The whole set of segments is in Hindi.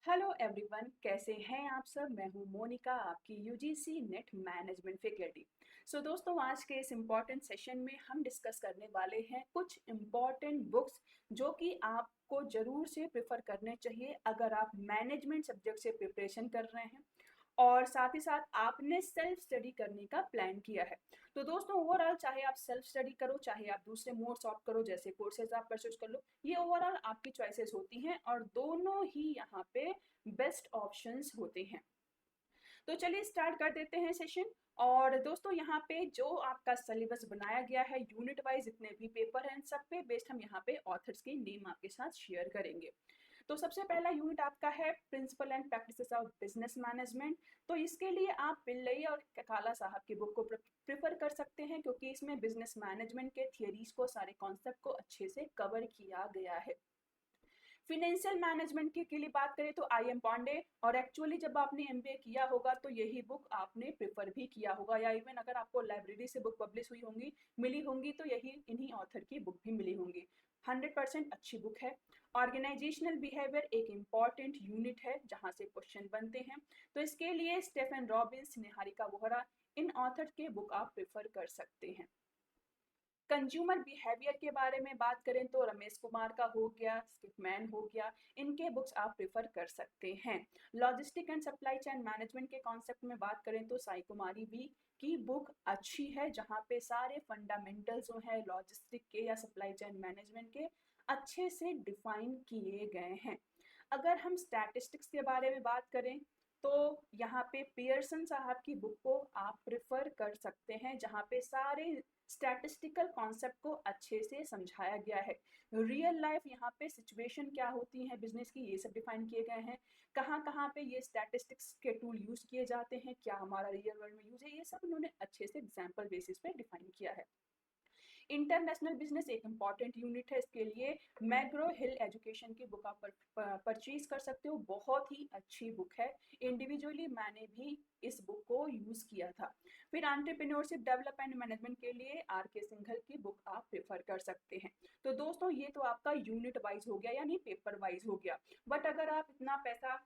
हेलो एवरीवन, कैसे हैं आप सब। मैं हूं मोनिका, आपकी यूजीसी नेट मैनेजमेंट फैकल्टी। सो दोस्तों, आज के इस इम्पॉर्टेंट सेशन में हम डिस्कस करने वाले हैं कुछ इम्पॉर्टेंट बुक्स जो कि आपको ज़रूर से प्रेफर करने चाहिए अगर आप मैनेजमेंट सब्जेक्ट से प्रिपरेशन कर रहे हैं और साथ ही साथ आपने सेल्फ स्टडी करने का प्लान किया है। तो दोस्तों, ओवरऑल चाहे आप सेल्फ स्टडी करो, चाहे आप दूसरे मोड्स ऑप्ट करो, जैसे कोर्सेज आप परचेज कर लो, ये ओवरऑल आपकी चॉइसेस होती हैं और दोनों ही यहाँ पे बेस्ट ऑप्शंस होते हैं। तो चलिए स्टार्ट कर देते हैं सेशन। और दोस्तों, यहाँ पे जो आपका सिलेबस बनाया गया है यूनिट वाइज, जितने भी पेपर हैं सब पे बेस्ड हम यहाँ पे ऑथर्स के नेम आपके साथ शेयर करेंगे। तो सबसे पहला यूनिट आपका है principle and practices of business management. तो इसके लिए आप पिल्लई और काला साहब की बुक को प्रेफर कर सकते हैं, क्योंकि इसमें बिजनेस मैनेजमेंट के थियरीज को, सारे कॉन्सेप्ट को अच्छे से कवर किया गया है। फिनेंशियल मैनेजमेंट के लिए बात करें तो आई एम पांडे, और एक्चुअली जब आपने एमबीए किया होगा तो यही बुक आपने प्रेफर भी किया होगा, या इवन अगर आपको लाइब्रेरी से बुक पब्लिश हुई होंगी, मिली होंगी, तो यही इन्हीं ऑथर की बुक भी मिली होंगी। 100% अच्छी बुक है। ऑर्गेनाइजेशनल बिहेवियर एक इम्पॉर्टेंट यूनिट है जहाँ से क्वेश्चन बनते हैं, तो इसके लिए स्टेफन रॉबिन्स, निहारिका वोहरा, इन ऑथर के बुक आप प्रेफर कर सकते हैं। कंज्यूमर बिहेवियर के बारे में बात करें तो रमेश कुमार का हो गया, स्किपमैन हो गया, इनके बुक्स आप प्रेफर कर सकते हैं। Logistic and supply chain management के कॉन्सेप्ट में बात करें तो साई कुमारी भी की बुक अच्छी है, जहाँ पे सारे फंडामेंटल्स जो है लॉजिस्टिक के या सप्लाई चेन मैनेजमेंट के अच्छे से डिफाइन किए गए हैं। अगर हम स्टैटिस्टिक्स के बारे में बात करें तो यहाँ पे पियर्सन साहब की बुक को आप प्रेफर कर सकते हैं, जहाँ पे सारे स्टैटिस्टिकल कॉन्सेप्ट को अच्छे से समझाया गया है। रियल लाइफ यहाँ पे सिचुएशन क्या होती है बिजनेस की, ये सब डिफाइन किए गए हैं। कहाँ कहाँ पे ये स्टैटिस्टिक्स के टूल यूज किए जाते हैं, क्या हमारा रियल वर्ल्ड में यूज है, ये सब उन्होंने अच्छे से एग्जाम्पल बेसिस पे डिफाइन किया है। इंटरनेशनल बिजनेस एक इम्पॉर्टेंट यूनिट है, इसके लिए मैग्रो हिल एजुकेशन की बुक आप परचेज कर सकते हो, बहुत ही अच्छी बुक है। इंडिविजुअली मैंने भी इस बुक को यूज किया था। फिर एंटरप्रेन्योरशिप डेवलपमेंट मैनेजमेंट के लिए आर के सिंघल की बुक आप प्रेफर कर सकते हैं। तो दोस्तों, ये तो आपका यूनिट वाइज हो गया, यानी पेपर वाइज हो गया। बट अगर आप इतना पैसा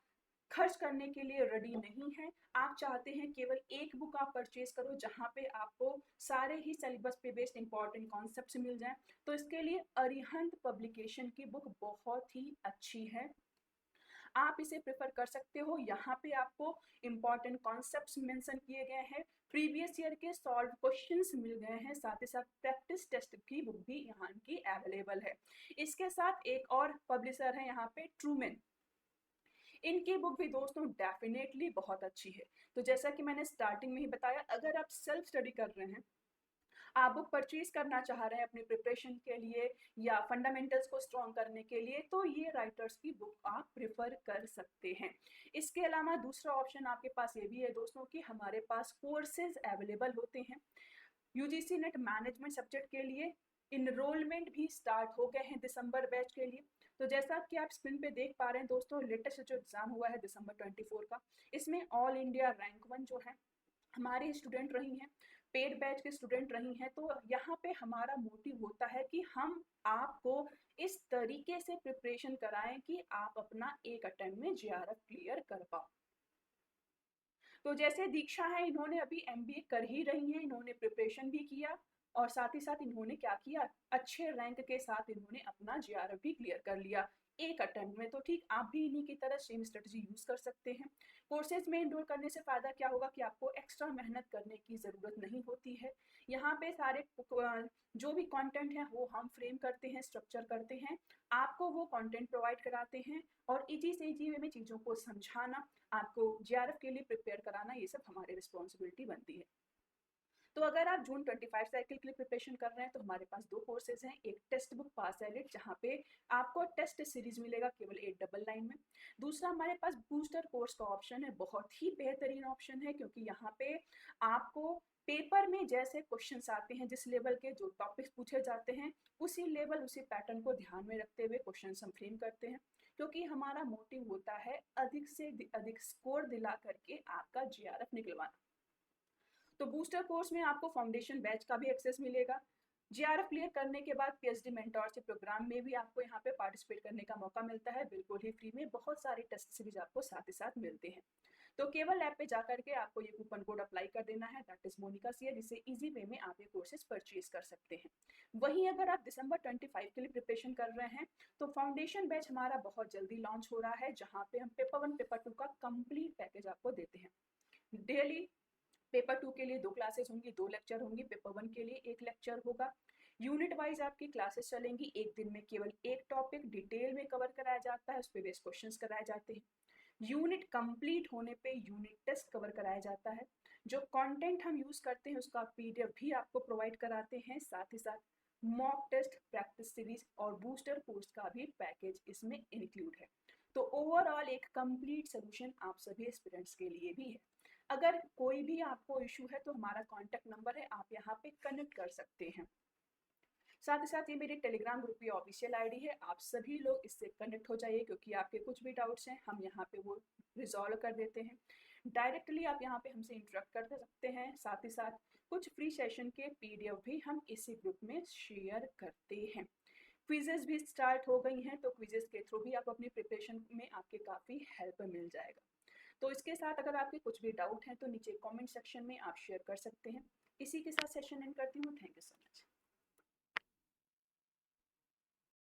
खर्च करने के लिए रेडी नहीं है, आप चाहते हैं केवल एक बुक आप परचेज करो जहां पे आपको सारे ही सिलेबस पे बेस्ड इंपॉर्टेंट कॉन्सेप्ट्स मिल जाएं, तो इसके लिए अरिहंत पब्लिकेशन की बुक बहुत ही अच्छी है, आप इसे प्रेफर कर सकते हो। यहाँ पे आपको इंपॉर्टेंट कॉन्सेप्ट्स मेंशन किए गए हैं, प्रीवियस ईयर के सॉल्व क्वेश्चंस मिल गए हैं, साथ ही साथ प्रैक्टिस टेस्ट की बुक भी यहाँ की अवेलेबल है। इसके साथ एक और पब्लिशर है यहाँ पे, ट्रूमेन, इनकी बुक भी दोस्तों डेफिनेटली बहुत अच्छी है। तो जैसा कि मैंने स्टार्टिंग में ही बताया, अगर आप सेल्फ स्टडी कर रहे हैं, आप बुक परचेज करना चाह रहे हैं अपनी प्रिपरेशन के लिए या फंडामेंटल्स को स्ट्रॉन्ग करने के लिए, तो ये राइटर्स की बुक आप प्रेफर कर सकते हैं। इसके अलावा दूसरा ऑप्शन आपके पास ये भी है दोस्तों कि हमारे पास कोर्सेज अवेलेबल होते हैं। यूजीसी नेट मैनेजमेंट सब्जेक्ट के लिए इनरोलमेंट भी स्टार्ट हो गए हैं दिसंबर बैच के लिए। तो जैसा कि आप स्क्रीन पे देख पा रहे हैं दोस्तों, लेटेस्ट जो एग्जाम हुआ है दिसंबर 24 का, इसमें ऑल इंडिया रैंक 1 जो है हमारी स्टूडेंट रही हैं, पेड बैच के स्टूडेंट रही हैं। तो यहाँ पे हमारा मोटिव होता है कि हम आपको इस तरीके से प्रिपरेशन कराएं कि आप अपना एक अटेम्प्ट में जीआरएफ क्लियर कर पाओ। तो जैसे दीक्षा है, इन्होंने अभी एमबीए कर ही रही हैं, इन्होंने प्रिपरेशन भी किया और साथ ही साथ इन्होंने क्या किया, अच्छे रैंक के साथ इन्होंने अपना जीआरएफ भी क्लियर कर लिया एक अटेम्प्ट में। तो ठीक आप भी इन्हीं की तरह सेम स्ट्रेटजी यूज कर सकते हैं। कोर्सेज में इनरोल करने से फायदा क्या होगा कि आपको एक्स्ट्रा मेहनत करने की जरूरत नहीं होती है। यहाँ पे सारे जो भी कंटेंट है वो हम फ्रेम करते हैं, स्ट्रक्चर करते हैं, आपको वो कंटेंट प्रोवाइड कराते हैं, और इजी से इजी वे में चीज़ों को समझाना, आपको जीआरएफ के लिए प्रिपेयर कराना, ये सब हमारी रिस्पॉन्सिबिलिटी बनती है। तो अगर आप जून 25 साइकिल के लिए प्रिपरेशन कर रहे हैं तो हमारे पास दो कोर्सेज हैं, एक टेक्स्ट बुक पास एडिट जहाँ पे आपको टेस्ट सीरीज मिलेगा केवल 899 में। दूसरा हमारे पास बूस्टर कोर्स का ऑप्शन है, बहुत ही बेहतरीन ऑप्शन है, क्योंकि यहाँ पे आपको पेपर में जैसे क्वेश्चंस आते हैं, जिस लेवल के जो टॉपिक्स पूछे जाते हैं, उसी लेवल उसी पैटर्न को ध्यान में रखते हुए क्वेश्चन हम फ्रेम करते हैं, क्योंकि हमारा मोटिव होता है अधिक से अधिक स्कोर दिला करके आपका जीआरएफ निकलवाना। तो बूस्टर कोर्स में आपको फाउंडेशन बैच का भी एक्सेस मिलेगा, जीआरएफ क्लियर करने के बाद पीएचडी मेंटोरशिप प्रोग्राम में भी आपको यहाँ पे पार्टिसिपेट करने का मौका मिलता है, बिल्कुल ही फ्री में। बहुत सारे टेस्ट सीरीज आपको साथ ही साथ मिलते हैं। तो केवल ऐप पे जाकर के आपको ये कूपन कोड अप्लाई कर देना है, दैट इज मोनिका सीयर, जिससे इजी वे में आप ये कोर्सेज परचेज कर सकते हैं। वहीं अगर आप दिसंबर 25 के लिए प्रिपरेशन कर रहे हैं तो फाउंडेशन बैच हमारा बहुत जल्दी लॉन्च हो रहा है, जहाँ पे हम पेपर 1 पेपर 2 का कंप्लीट पैकेज आपको देते हैं। डेली पेपर 2 के लिए 2 क्लासेस होंगी, 2 लेक्चर होंगी, पेपर 1 के लिए 1 लेक्चर होगा। यूनिट वाइज आपकी क्लासेस चलेंगी, एक दिन में केवल एक टॉपिक डिटेल में कवर कराया जाता है, उस पर बेस्ड क्वेश्चंस कराए जाते हैं। यूनिट कंप्लीट होने पे यूनिट टेस्ट कवर कराया जाता है। जो कंटेंट हम यूज करते हैं उसका पीडीएफ भी आपको प्रोवाइड कराते हैं, साथ ही साथ मॉक टेस्ट, प्रैक्टिस सीरीज और बूस्टर कोर्स का भी पैकेज इसमें इंक्लूड है। तो ओवरऑल एक कंप्लीट सोल्यूशन आप सभी स्टूडेंट्स के लिए भी है। अगर कोई भी आपको इशू है तो हमारा कॉन्टैक्ट नंबर है, आप यहाँ पे कनेक्ट कर सकते हैं। साथ ही साथ ये मेरे टेलीग्राम ग्रुप की ऑफिशियल आईडी है, आप सभी लोग इससे कनेक्ट हो जाइए, क्योंकि आपके कुछ भी डाउट्स हैं हम यहाँ पे वो रिजॉल्व कर देते हैं। डायरेक्टली आप यहाँ पे हमसे इंटरेक्ट कर सकते हैं। साथ ही साथ कुछ फ्री सेशन के पीडीएफ भी हम इसी ग्रुप में शेयर करते हैं। क्विजेस भी स्टार्ट हो गई हैं, तो क्विजेस के थ्रू भी आप अपनी प्रिपरेशन में आपके काफ़ी हेल्प मिल जाएगा। तो इसके साथ अगर आपके कुछ भी डाउट हैं तो नीचे कमेंट सेक्शन में आप शेयर कर सकते हैं। इसी के साथ सेशन एंड करती हूँ। Thank you so much.